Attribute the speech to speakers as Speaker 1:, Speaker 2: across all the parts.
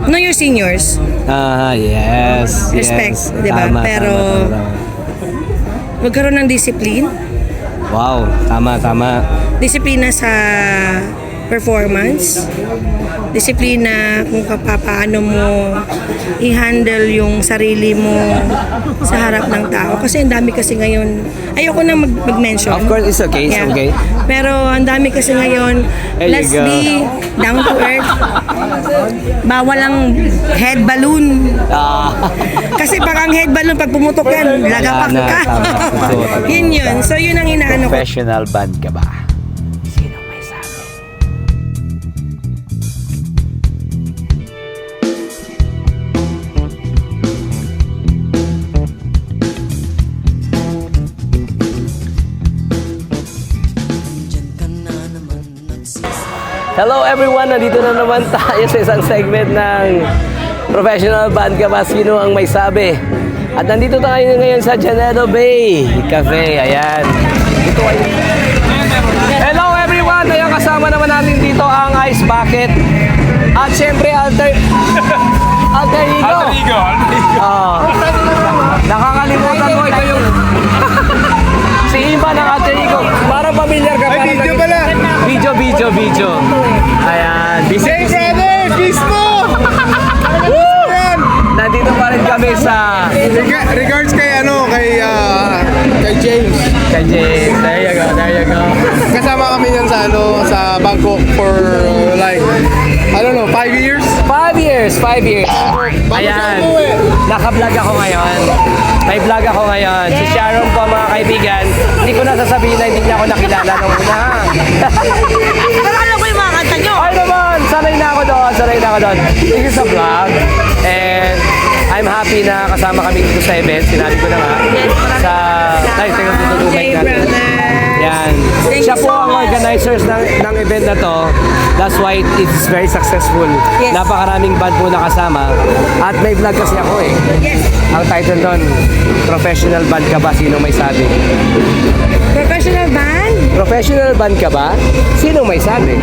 Speaker 1: know your seniors.
Speaker 2: Yes.
Speaker 1: Respect,
Speaker 2: yes.
Speaker 1: di ba?
Speaker 2: Tama,
Speaker 1: Pero,
Speaker 2: tama.
Speaker 1: magkaroon ng discipline.
Speaker 2: Wow, tama.
Speaker 1: Disiplina sa performance. Disiplina kung paano mo i-handle yung sarili mo sa harap ng tao. Kasi ang dami kasi ngayon, ayoko na mag-mention.
Speaker 2: Of course, it's okay. It's okay.
Speaker 1: Pero ang dami kasi ngayon,
Speaker 2: There you
Speaker 1: let's
Speaker 2: go.
Speaker 1: be down to earth. Bawal ang head balloon. Kasi pag ang head balloon, pag pumutok yan, lagapak
Speaker 2: Wala na,
Speaker 1: ka.
Speaker 2: tama.
Speaker 1: Yun. So yun ang inaano ko.
Speaker 3: Professional band ka ba?
Speaker 2: Hello everyone! Nandito na naman tayo sa isang segment ng Professional Band Ka Ba? Sino ang may sabi? At nandito tayo ngayon sa Janeiro Bay Cafe. Ayan. Dito ay... Hello everyone! Ayan, kasama naman natin dito ang Ice Bucket. At syempre, Alter Ego. Nakakalimutan mo ito yung... si Imba ng Alter Ego. Parang familiar ka.
Speaker 4: Ay, video pala.
Speaker 2: Video. Ayan.
Speaker 4: Hey brother, kiss mo!
Speaker 2: Nandito pa rin kami sa...
Speaker 4: Regards kay James.
Speaker 2: Kay James. There you go.
Speaker 4: Kasama kami yan sa Bangkok for like, I don't know, 5 years?
Speaker 2: 5 years. Ayan. Naka-vlog ako ngayon. May vlog ako ngayon. Si Sharon po, mga kaibigan. Hindi ko na sasabihin na hindi niya ako nakilala nung una.
Speaker 1: Pero alam ko yung mga kanta nyo.
Speaker 2: Ay naman! Sanay na ako doon. This is a vlog. And I'm happy na kasama kami dito sa event. Sinabi ko na nga. Sa... Ay, tingnan dito yung mic natin. Yan.
Speaker 1: Thank
Speaker 2: Siya
Speaker 1: you
Speaker 2: po
Speaker 1: so
Speaker 2: ang
Speaker 1: much.
Speaker 2: organizers ng event na to. That's why it's very successful.
Speaker 1: Yes.
Speaker 2: Napakaraming band po nakasama. At may vlog kasi ako eh.
Speaker 1: Yes.
Speaker 2: Ang title doon, Professional Band Ka Ba? Sino may sabi?
Speaker 1: Professional band?
Speaker 2: Professional band ka ba? Sino may sabi?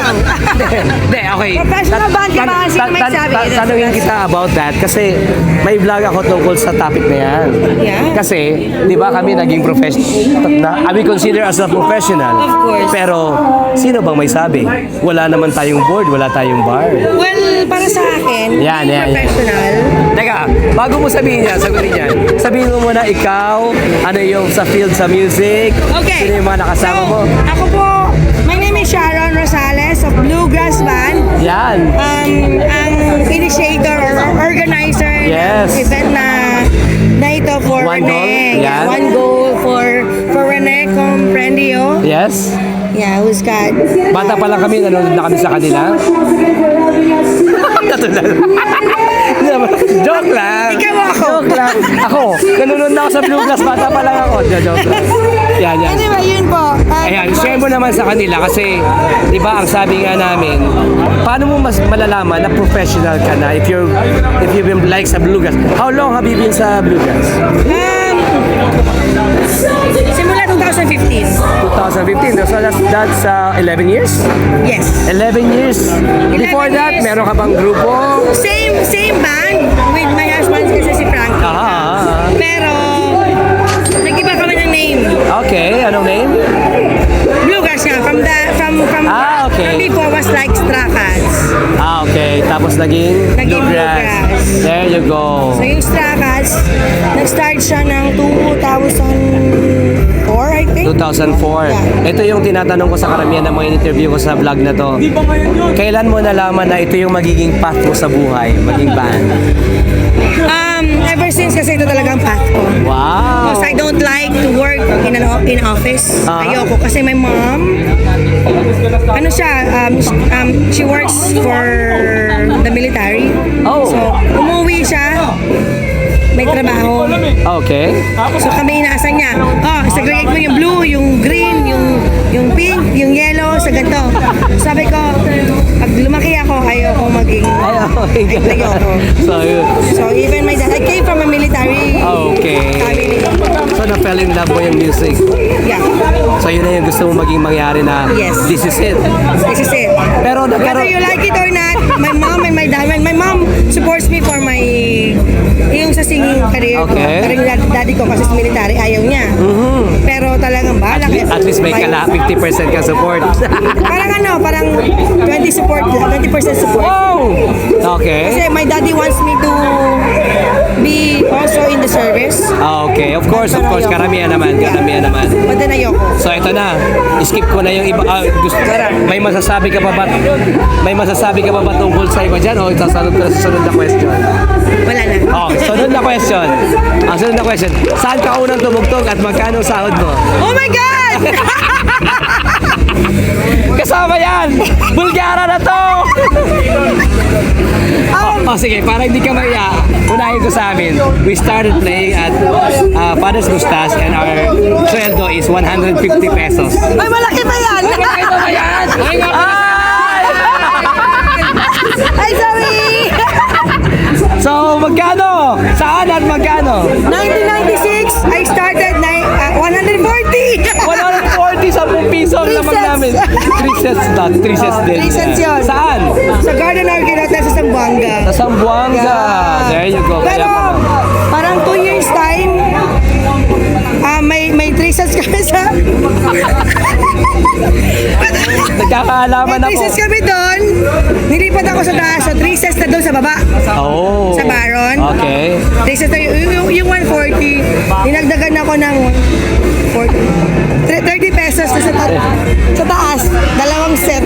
Speaker 2: Hindi, okay.
Speaker 1: Professional band ka ba? Sino may sabi?
Speaker 2: Tanungin kita about that kasi may vlog ako tungkol sa topic na yan.
Speaker 1: Yeah.
Speaker 2: Kasi, di ba kami naging professional? We consider as a professional.
Speaker 1: Of course.
Speaker 2: Pero, sino bang may sabi? Wala naman tayong board, wala tayong bar.
Speaker 1: Well, para sa akin,
Speaker 2: Yan.
Speaker 1: professional.
Speaker 2: Teka, bago mo sabihin yan, sagutin yan. Sabihin mo muna ikaw, ano yung sa field sa music,
Speaker 1: Okay.
Speaker 2: sino yung mga nakasama mo.
Speaker 1: Ako po, my name is Sharon Rosales of Bluegrass Band.
Speaker 2: Yan.
Speaker 1: Ang initiator or organizer
Speaker 2: Yes.
Speaker 1: ng event na ito for
Speaker 2: One goal,
Speaker 1: Rene.
Speaker 2: yan.
Speaker 1: One goal for Rene Comprendio.
Speaker 2: Yes.
Speaker 1: Yeah, who's got...
Speaker 2: Bata pa lang kami, nanonood na kami sa kanila. Natulala. Joke lang.
Speaker 1: Ikaw o ako?
Speaker 2: Joke lang. Ako, nanonood na ako sa Bluegrass, bata pa lang ako. Joke lang. Yan.
Speaker 1: Anyway, yun po.
Speaker 2: Ayan, share mo naman sa kanila kasi, di ba, ang sabi nga namin, paano mo mas malalaman na professional ka na if you've been like sa Bluegrass? How long have you been sa Bluegrass?
Speaker 1: Simula 2015.
Speaker 2: 2015. So that's 11 years?
Speaker 1: Yes.
Speaker 2: 11 years. Before
Speaker 1: 11
Speaker 2: that,
Speaker 1: years.
Speaker 2: meron ka bang grupo?
Speaker 1: Same band with my husband kasi si Frankie. Pero, nag-iba kami ng name.
Speaker 2: Okay, anong name?
Speaker 1: Bluegrass nga. From
Speaker 2: Okay.
Speaker 1: from before was like Stracats.
Speaker 2: Okay. Tapos naging
Speaker 1: Bluegrass.
Speaker 2: There you go.
Speaker 1: So yung Stracats, nag-start siya ng 2004, I think.
Speaker 2: 2004.
Speaker 1: Yeah.
Speaker 2: Ito yung tinatanong ko sa karamihan ng mga interview ko sa vlog na to. Kailan mo nalaman na ito yung magiging path mo sa buhay, maging band?
Speaker 1: Ever since kasi ito talagang path ko.
Speaker 2: Wow!
Speaker 1: Because I don't like to work in office. Ayoko kasi my mom, ano siya, she works for the military.
Speaker 2: Oh.
Speaker 1: So, umuwi siya, may trabaho.
Speaker 2: Okay.
Speaker 1: So kami inaasan niya, segregate mo yung blue, yung green, yung pink, yung yellow, sa ganito. Sabi ko, pag lumaki ako, ayoko maging ayoko.
Speaker 2: So, yun.
Speaker 1: So even my dad, I came from a military
Speaker 2: Okay.
Speaker 1: family.
Speaker 2: So, na-fell in love mo yung music.
Speaker 1: Yeah,
Speaker 2: So, yun na yung gusto mo maging mangyari na
Speaker 1: Yes.
Speaker 2: this is it.
Speaker 1: this is it. Whether you like it or not, my mom and my dad, my mom supports me for my, yung sa singing career ko.
Speaker 2: Okay.
Speaker 1: Pero yung daddy ko kasi sa military, ayaw niya. Pero talagang bahala.
Speaker 2: At least may 50% ka support.
Speaker 1: Parang 20% support.
Speaker 2: Wow! Okay.
Speaker 1: Kasi my daddy wants me to be also in the service.
Speaker 2: Okay, of course, karamihan naman.
Speaker 1: But then ayoko.
Speaker 2: So ito na, skip ko na yung iba. May masasabi ka pa ba tungkol sa iba dyan o sasalot ko na sa sunod na question?
Speaker 1: Wala na.
Speaker 2: Okay, sunod na question. Ang sunod na question, saan ka unang tumugtog at magkano ang sahod mo?
Speaker 1: Oh my God!
Speaker 2: Kasama yan! Bulgara na to! Sige, para hindi ka maya, unahin ko sa amin. We started playing at Father's Mustas and our sweldo is 150 pesos.
Speaker 1: Ay, malaki pa yan!
Speaker 2: Ito ba yan?
Speaker 1: Ay, sorry!
Speaker 2: So, magkano? Saan at magkano?
Speaker 1: 1996, I started 140!
Speaker 2: 140 sa piso ang lamang namin. 3 cents not, 3 cents din.
Speaker 1: 3 cents yun.
Speaker 2: Saan?
Speaker 1: Sa Garden Orchid Hotel sa Zamboanga.
Speaker 2: Sa Zamboanga. There you go.
Speaker 1: Pero,
Speaker 2: Kaya pala.
Speaker 1: parang 2 years time, may 3 cents kami sa...
Speaker 2: Nagkakaalaman
Speaker 1: May 3
Speaker 2: ako.
Speaker 1: cents kami doon. Nilipat ako sa taas, so 3 cents na doon sa baba.
Speaker 2: Oh.
Speaker 1: Sa Baron.
Speaker 2: Okay.
Speaker 1: 3 cents na yung 140, dinagdagan ako ng 30 pesos na sa taas. Dalawang set.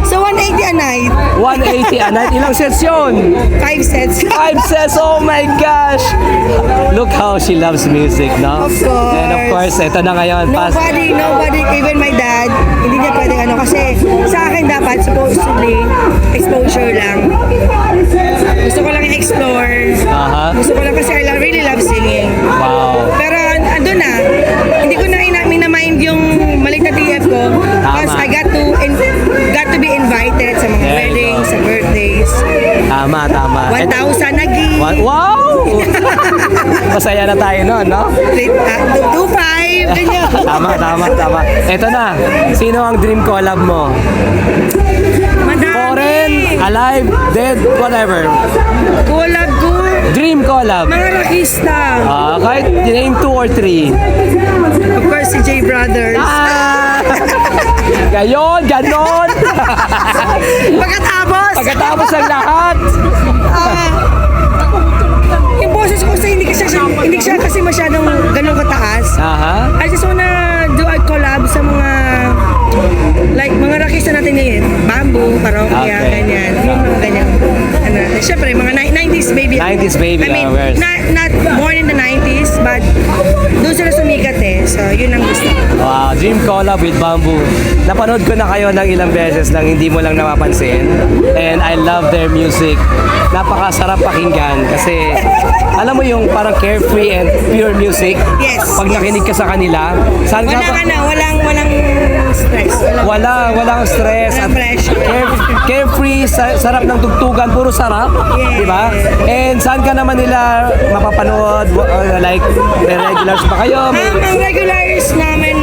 Speaker 1: So 180 a night.
Speaker 2: 180 a night. Ilang sets yun?
Speaker 1: 5 cents.
Speaker 2: 5 cents. Oh my gosh. Look how she loves music, no?
Speaker 1: Of course.
Speaker 2: And of course, ito na ngayon.
Speaker 1: Nobody, even my dad, hindi niya pwedeng kasi sa akin dapat supposedly exposure lang. Gusto ko lang i-explore.
Speaker 2: Aha.
Speaker 1: Gusto ko lang kasi I really love singing.
Speaker 2: Wow.
Speaker 1: Pero andun na, hindi ko na minamind yung maliit na TF ko because I got to be invited sa mga
Speaker 2: There you
Speaker 1: weddings,
Speaker 2: go.
Speaker 1: sa birthdays.
Speaker 2: Tama.
Speaker 1: 1,000 nagi.
Speaker 2: Wow! Masaya na tayo noon, no?
Speaker 1: 2,500, ganyan.
Speaker 2: Tama. Ito na. Sino ang dream collab mo? Foreign,
Speaker 1: Madami.
Speaker 2: alive, dead, whatever.
Speaker 1: Collab ko.
Speaker 2: Dream collab.
Speaker 1: Mga rakista.
Speaker 2: Kahit name 2 or 3.
Speaker 1: Of course, si J Brothers.
Speaker 2: Ganon.
Speaker 1: Pagkatapos
Speaker 2: ng lahat.
Speaker 1: yung boses ko kasi hindi siya kasi masyadong ganun kataas.
Speaker 2: Aha.
Speaker 1: I just wanna do a collab sa mga mga rakista natin ngayon. Bamboo, parokya,
Speaker 2: Okay.
Speaker 1: ganyan. Yung mga ganyan. Siyempre, mga 90s baby.
Speaker 2: 90s baby,
Speaker 1: I mean,
Speaker 2: wears.
Speaker 1: not born in the 90s, but doon sila sumikat so yun ang gusto.
Speaker 2: Wow, dream collab with Bamboo. Napanood ko na kayo ng ilang beses lang, hindi mo lang napapansin. And I love their music. Napakasarap pakinggan kasi alam mo yung parang carefree and pure music.
Speaker 1: Yes.
Speaker 2: Pag nakinig ka sa kanila, saan ka
Speaker 1: Walang stress.
Speaker 2: walang stress
Speaker 1: Walang
Speaker 2: at
Speaker 1: pressure.
Speaker 2: carefree, sarap ng tugtugan, puro sarap,
Speaker 1: Yes.
Speaker 2: di ba? And saan ka naman nila mapapanood? Like, may regulars ba kayo?
Speaker 1: Ang regulars namin,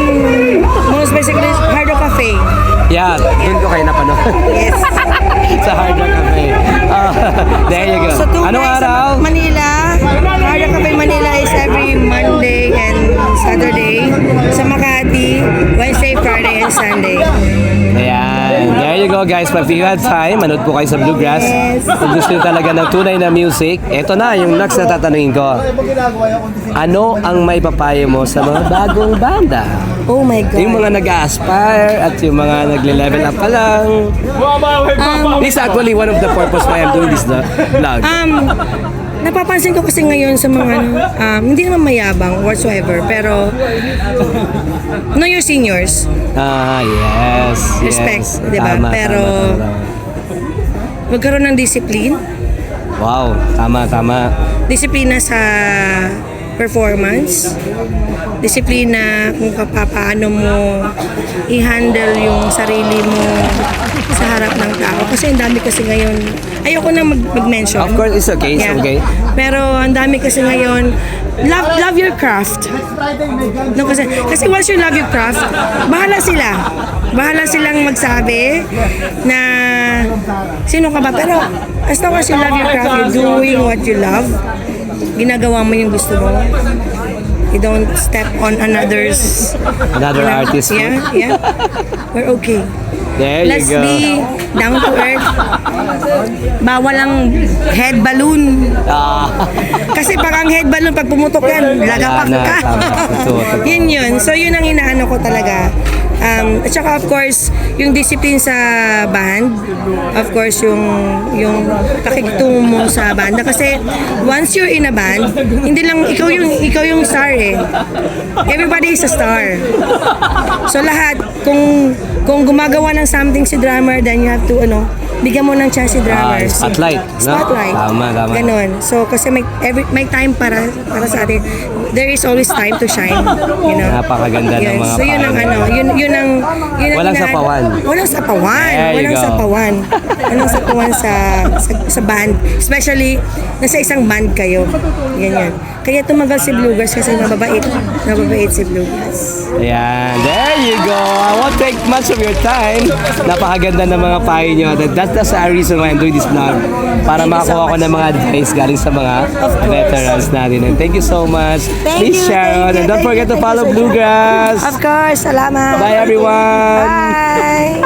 Speaker 1: most basically, Hard Rock Cafe.
Speaker 2: Yeah, doon ko kayo napanood.
Speaker 1: Yes.
Speaker 2: Sa Hard Rock Cafe. There you go.
Speaker 1: So,
Speaker 2: Anong araw?
Speaker 1: Sa Manila, Hard Rock Cafe Manila is every Monday and Saturday. Sa Makati, Wednesday, Friday, and Sunday.
Speaker 2: Ayan. There you go guys. Pag you had time, manood po kayo sa Bluegrass.
Speaker 1: Yes.
Speaker 2: Kung gusto nyo talaga ng tunay na music, eto na yung next na tatanungin ko. Ano ang may papayo mo sa mga bagong banda?
Speaker 1: Oh my God.
Speaker 2: Yung mga nag-aspire at yung mga nagle-level up pa lang. This is actually one of the purpose why I'm doing this vlog.
Speaker 1: Napapansin ko kasi ngayon sa mga hindi naman mayabang whatsoever, pero know your seniors.
Speaker 2: Yes.
Speaker 1: Respect,
Speaker 2: yes.
Speaker 1: di ba?
Speaker 2: Tama,
Speaker 1: Pero
Speaker 2: tama.
Speaker 1: magkaroon ng discipline.
Speaker 2: Wow, tama.
Speaker 1: Disiplina sa performance, disiplina kung paano mo i-handle yung sarili mo sa harap ng tao. Kasi ang dami kasi ngayon, ayoko na mag-mention.
Speaker 2: Of course, it's okay. It's okay.
Speaker 1: Pero ang dami kasi ngayon, love your craft. No, kasi once you love your craft, bahala sila. Bahala silang magsabi na sino ka ba. Pero as long as you love your craft, you're doing what you love, ginagawa mo yung gusto mo. You don't step on another
Speaker 2: artist.
Speaker 1: Yeah. We're okay.
Speaker 2: There
Speaker 1: Let's
Speaker 2: you go.
Speaker 1: be down to earth. Bawal ang head balloon. Kasi pag ang head balloon, pag pumutok yan, lagapak
Speaker 2: Wala na.
Speaker 1: ka.
Speaker 2: Totoo.
Speaker 1: yun. So yun ang inaano ko talaga. At saka of course, yung discipline sa band, of course yung pakikitungo mo sa banda. Kasi once you're in a band, hindi lang ikaw yung star eh. Everybody is a star. So lahat, kung gumagawa ng something si drummer, then you have to bigyan mo ng chance si drummer.
Speaker 2: Spotlight, no?
Speaker 1: Spotlight.
Speaker 2: Tama.
Speaker 1: Ganon. So kasi may time para sa atin. There is always time to shine, you know.
Speaker 2: Napakaganda ng mga
Speaker 1: So yun ang yun ang
Speaker 2: Walang sapawan.
Speaker 1: Walang sapawan.
Speaker 2: There you
Speaker 1: Walang
Speaker 2: go.
Speaker 1: sapawan. Walang sapawan sa band. Especially nasa isang band kayo. Ganyan. Kaya tumagal si Bluegrass kasi mababait si Bluegrass.
Speaker 2: Ayan, there you go. I won't take much of your time. Napakaganda ng mga payo nyo. That's the reason why I'm doing this vlog. Para makakuha ko ng mga advice galing sa mga veterans natin. And thank you so much.
Speaker 1: Thank
Speaker 2: Please
Speaker 1: you,
Speaker 2: Sharon.
Speaker 1: thank you,
Speaker 2: And don't
Speaker 1: thank
Speaker 2: forget
Speaker 1: you,
Speaker 2: to
Speaker 1: thank
Speaker 2: follow
Speaker 1: you,
Speaker 2: Bluegrass.
Speaker 1: Of course. Salamat.
Speaker 2: Bye everyone.
Speaker 1: Bye.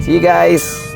Speaker 2: See you guys.